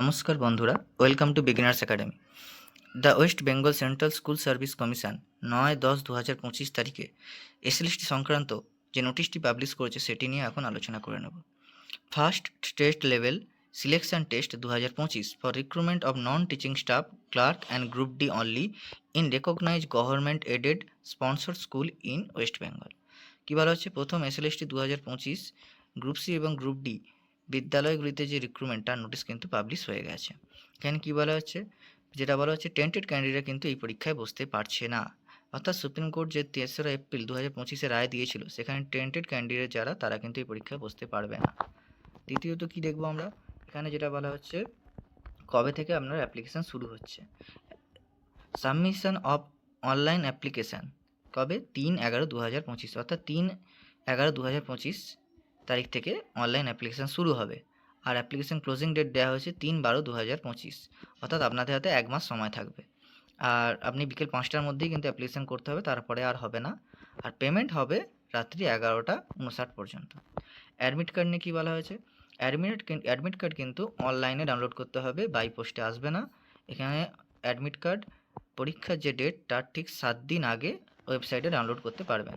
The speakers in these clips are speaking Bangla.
নমস্কার বন্ধুরা, welcome to beginners academy. The West Bengal central school service commission 9-10-2025 তারিখে এসএলএসটি সংক্রান্ত যে নোটিশটি পাবলিশ করেছে সেটি নিয়ে এখন আলোচনা করে নেব। First test level selection test 2025 for recruitment of non teaching staff clerk and group D only in recognise government aided sponsor school in West Bengal. কী বলা হচ্ছে, প্রথম এসএলএসটি 2025 গ্রুপ সি এবং গ্রুপ ডি বিদ্যালয়গুলিতে যে রিক্রুটমেন্ট তার নোটিশ কিন্তু পাবলিশ হয়ে গেছে। এখানে কী বলা হচ্ছে, যেটা বলা হচ্ছে টেন্টেড ক্যান্ডিডেট কিন্তু এই পরীক্ষায় বসতে পারছে না। অর্থাৎ সুপ্রিম কোর্ট যে 3রা এপ্রিল 2025-এ রায় দিয়েছিল, সেখানে টেন্টেড ক্যান্ডিডেট যারা তারা কিন্তু এই পরীক্ষায় বসতে পারবে না। দ্বিতীয়ত কি দেখবো আমরা, এখানে যেটা বলা হচ্ছে কবে থেকে আপনার অ্যাপ্লিকেশান শুরু হচ্ছে। সাবমিশন অফ অনলাইন অ্যাপ্লিকেশান কবে, 3/11/2025, অর্থাৎ 3/11/2025 তারিখ থেকে অনলাইন অ্যাপ্লিকেশান শুরু হবে। আর অ্যাপ্লিকেশান ক্লোজিং ডেট দেওয়া হয়েছে 3/12/2025, অর্থাৎ আপনাদের হাতে 1 মাস সময় থাকবে। আর আপনি বিকেল 5টার মধ্যেই কিন্তু অ্যাপ্লিকেশান করতে হবে, তারপরে আর হবে না। আর পেমেন্ট হবে রাত্রি 11টা 59 পর্যন্ত। অ্যাডমিট কার্ড নিয়ে কী বলা হয়েছে, অ্যাডমিট কার্ড কিন্তু অনলাইনে ডাউনলোড করতে হবে, বাই পোস্টে আসবে না। এখানে অ্যাডমিট কার্ড পরীক্ষার যে ডেট তার ঠিক 7 দিন আগে ওয়েবসাইটে ডাউনলোড করতে পারবেন।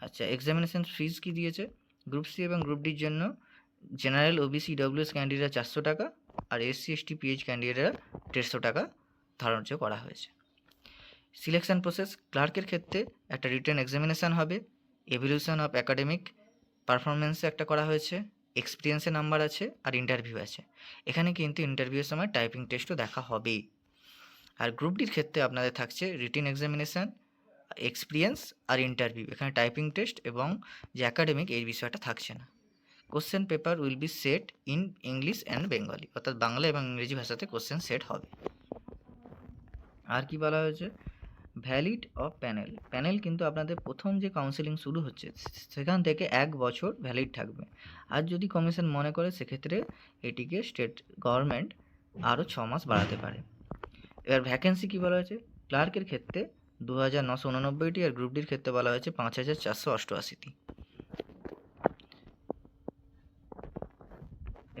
আচ্ছা, এক্সামিনেশন ফিজ কী দিয়েছে, গ্রুপ সি এবং গ্রুপ ডির জন্য জেনারেল ওবিসি ডব্লিউএস ক্যান্ডিডেটরা 400 টাকা আর এসসি এসটি পিএইচ ক্যান্ডিডেটরা 150 টাকা ধার্য করা হয়েছে। সিলেকশন প্রসেস, ক্লার্কের ক্ষেত্রে একটা রিটেন এক্সামিনেশান হবে, এভ্যালুয়েশন অফ একাডেমিক পারফরমেন্সে একটা করা হয়েছে, এক্সপিরিয়েন্সের নাম্বার আছে আর ইন্টারভিউ আছে। এখানে কিন্তু ইন্টারভিউয়ের সময় টাইপিং টেস্টও দেখা হবে। আর গ্রুপ ডির ক্ষেত্রে আপনাদের থাকছে রিটেন এক্সামিনেশান, এক্সপিরিয়েন্স আর ইন্টারভিউ। এখানে টাইপিং টেস্ট এবং যে একাডেমিক এই বিষয়টা থাকছে না। Question paper will be set in English and Bengali, অর্থাৎ বাংলা এবং ইংরেজি ভাষাতে কোশ্চেন সেট হবে। আর কি বলা হয়েছে, ভ্যালিড অফ প্যানেল কিন্তু আপনাদের প্রথম যে কাউন্সেলিং শুরু হচ্ছে সেখান থেকে 1 বছর ভ্যালিড থাকবে। আর যদি কমিশন মনে করে সেক্ষেত্রে এটিকে স্টেট গভর্নমেন্ট আরও 6 মাস বাড়াতে পারে। এবার ভ্যাকেন্সি কী বলা হয়েছে, ক্লার্কের ক্ষেত্রে 2989টি আর গ্রুপ ডির ক্ষেত্রে বলা হয়েছে 5488টি।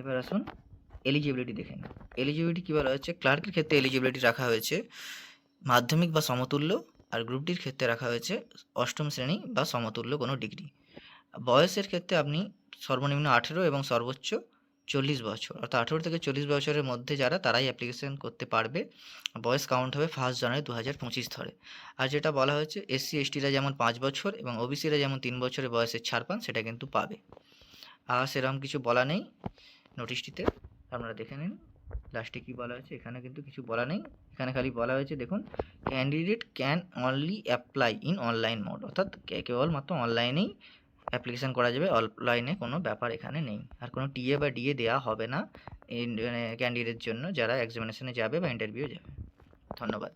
এবার আসুন এলিজিবিলিটি দেখে নিন। এলিজিবিলিটি কী বলা হয়েছে, ক্লার্কের ক্ষেত্রে এলিজিবিলিটি রাখা হয়েছে মাধ্যমিক বা সমতুল্য, আর গ্রুপ ডির ক্ষেত্রে রাখা হয়েছে 8ম শ্রেণী বা সমতুল্য কোনো ডিগ্রি। বয়সের ক্ষেত্রে আপনি সর্বনিম্ন 18 এবং সর্বোচ্চ 40 বছর, অর্থাৎ 18 থেকে 40 বছরের মধ্যে যারা তারাই অ্যাপ্লিকেশন করতে পারবে। বয়স কাউন্ট হবে 1 জানুয়ারি 2025 ধরে। আর যেটা বলা হয়েছে এসসি এসটিরা যেমন 5 বছর এবং ওবিসিরা যেমন 3 বছরের বয়সের ছাড় পান, সেটা কিন্তু পাবে। আর সেরকম কিছু বলা নেই নোটিশটিতে, আপনারা দেখে নিন লাস্টে কী বলা হয়েছে। এখানে কিন্তু কিছু বলা নেই, এখানে খালি বলা হয়েছে দেখুন, candidate can only apply in online mode, অর্থাৎ কেবলমাত্র অনলাইনেই অ্যাপ্লিকেশান করা যাবে, অফলাইনে কোনো ব্যাপার এখানে নেই। আর কোনো টিএ বা ডিএ দেওয়া হবে না মানে ক্যান্ডিডেটের জন্য যারা এক্সামিনেশনে যাবে বা ইন্টারভিউ যাবে। ধন্যবাদ।